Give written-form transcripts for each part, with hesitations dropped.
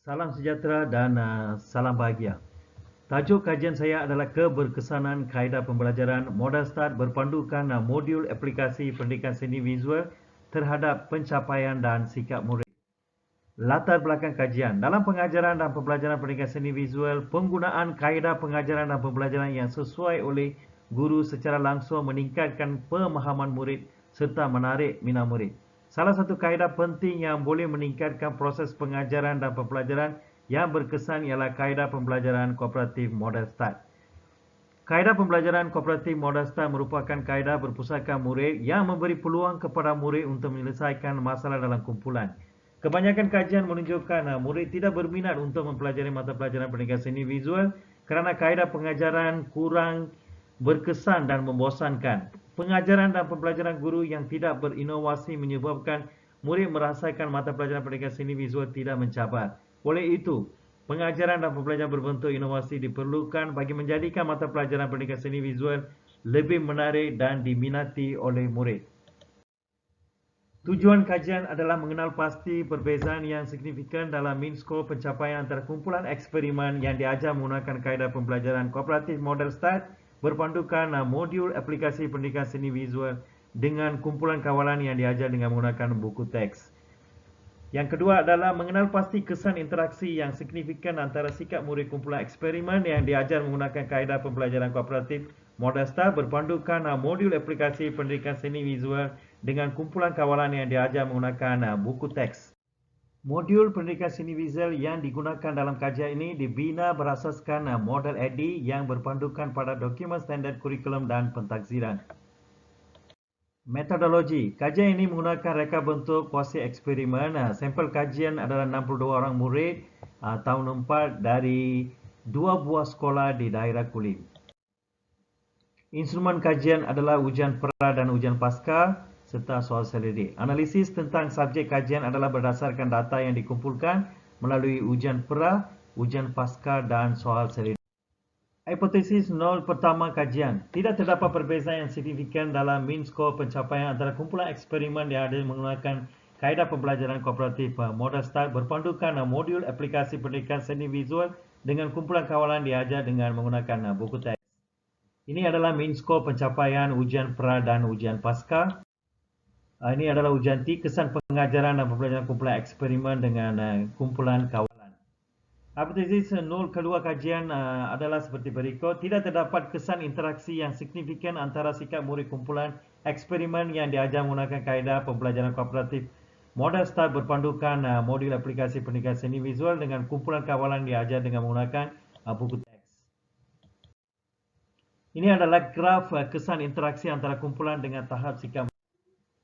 Salam sejahtera dan salam bahagia. Tajuk kajian saya adalah keberkesanan kaedah pembelajaran Modal Start berpandukan modul aplikasi pendidikan seni visual terhadap pencapaian dan sikap murid. Latar belakang kajian. Dalam pengajaran dan pembelajaran pendidikan seni visual, penggunaan kaedah pengajaran dan pembelajaran yang sesuai oleh guru secara langsung meningkatkan pemahaman murid serta menarik minat murid. Salah satu kaedah penting yang boleh meningkatkan proses pengajaran dan pembelajaran yang berkesan ialah kaedah pembelajaran kooperatif Modal Start. Kaedah pembelajaran kooperatif Modal Start merupakan kaedah berpusatkan murid yang memberi peluang kepada murid untuk menyelesaikan masalah dalam kumpulan. Kebanyakan kajian menunjukkan murid tidak berminat untuk mempelajari mata pelajaran pendidikan seni visual kerana kaedah pengajaran kurang berkesan dan membosankan. Pengajaran dan pembelajaran guru yang tidak berinovasi menyebabkan murid merasakan mata pelajaran pendidikan seni visual tidak mencabar. Oleh itu, pengajaran dan pembelajaran berbentuk inovasi diperlukan bagi menjadikan mata pelajaran pendidikan seni visual lebih menarik dan diminati oleh murid. Tujuan kajian adalah mengenal pasti perbezaan yang signifikan dalam mean score pencapaian antara kumpulan eksperimen yang diajar menggunakan kaedah pembelajaran kooperatif Modal Start berpandukan modul aplikasi pendidikan seni visual dengan kumpulan kawalan yang diajar dengan menggunakan buku teks. Yang kedua adalah mengenal pasti kesan interaksi yang signifikan antara sikap murid kumpulan eksperimen yang diajar menggunakan kaedah pembelajaran kooperatif Modal Start berpandukan modul aplikasi pendidikan seni visual dengan kumpulan kawalan yang diajar menggunakan buku teks. Modul pendidikan seni visual yang digunakan dalam kajian ini dibina berasaskan model ADDIE yang berpandukan pada dokumen standard kurikulum dan pentadbiran. Metodologi. Kajian ini menggunakan reka bentuk kuasi eksperimen. Sampel kajian adalah 62 orang murid tahun 4 dari 2 buah sekolah di daerah Kulim. Instrumen kajian adalah ujian pra dan ujian pasca serta soal selidik. Analisis tentang subjek kajian adalah berdasarkan data yang dikumpulkan melalui ujian pra, ujian pasca dan soal selidik. Hipotesis nol pertama kajian. Tidak terdapat perbezaan yang signifikan dalam mean score pencapaian antara kumpulan eksperimen yang ada menggunakan kaedah pembelajaran kooperatif Modal Start berpandukan modul aplikasi pendidikan seni visual dengan kumpulan kawalan diajar dengan menggunakan buku teks. Ini adalah mean score pencapaian ujian pra dan ujian pasca. Ini adalah ujian T, kesan pengajaran dan pembelajaran kumpulan eksperimen dengan kumpulan kawalan. Hipotesis nol kedua kajian adalah seperti berikut. Tidak terdapat kesan interaksi yang signifikan antara sikap murid kumpulan eksperimen yang diajar menggunakan kaedah pembelajaran kooperatif Modal Start berpandukan modul aplikasi pendidikan seni visual dengan kumpulan kawalan diajar dengan menggunakan buku teks. Ini adalah graf kesan interaksi antara kumpulan dengan tahap sikap.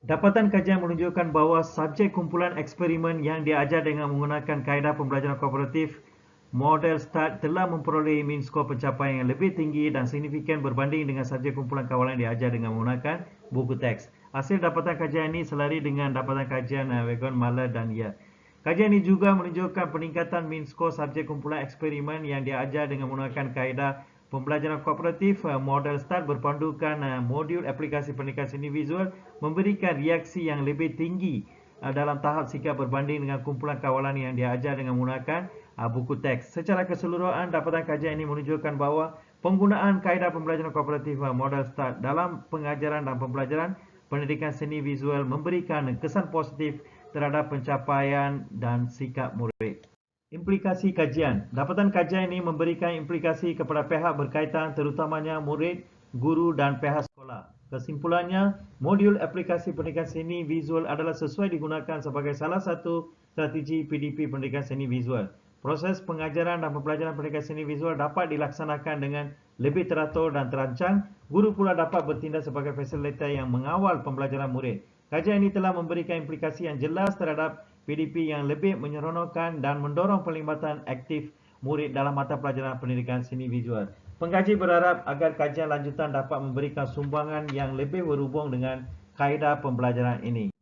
Dapatan kajian menunjukkan bahawa subjek kumpulan eksperimen yang diajar dengan menggunakan kaedah pembelajaran kooperatif Modal Start telah memperoleh mean score pencapaian yang lebih tinggi dan signifikan berbanding dengan subjek kumpulan kawalan diajar dengan menggunakan buku teks. Hasil dapatan kajian ini selari dengan dapatan kajian Wagon, Mahler dan Year. Kajian ini juga menunjukkan peningkatan mean score subjek kumpulan eksperimen yang diajar dengan menggunakan kaedah pembelajaran kooperatif Modal Start berpandukan modul aplikasi pendidikan seni visual memberikan reaksi yang lebih tinggi dalam tahap sikap berbanding dengan kumpulan kawalan yang diajar dengan menggunakan buku teks. Secara keseluruhan, dapatan kajian ini menunjukkan bahawa penggunaan kaedah pembelajaran kooperatif Modal Start dalam pengajaran dan pembelajaran pendidikan seni visual memberikan kesan positif terhadap pencapaian dan sikap murid. Implikasi kajian. Dapatan kajian ini memberikan implikasi kepada pihak berkaitan terutamanya murid, guru dan pihak sekolah. Kesimpulannya, modul aplikasi pendidikan seni visual adalah sesuai digunakan sebagai salah satu strategi PDP pendidikan seni visual. Proses pengajaran dan pembelajaran pendidikan seni visual dapat dilaksanakan dengan lebih teratur dan terancang. Guru pula dapat bertindak sebagai fasilitator yang mengawal pembelajaran murid. Kajian ini telah memberikan implikasi yang jelas terhadap PDP yang lebih menyeronokkan dan mendorong pelibatan aktif murid dalam mata pelajaran pendidikan seni visual. Pengkaji berharap agar kajian lanjutan dapat memberikan sumbangan yang lebih berhubung dengan kaedah pembelajaran ini.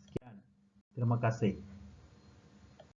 Sekian. Terima kasih.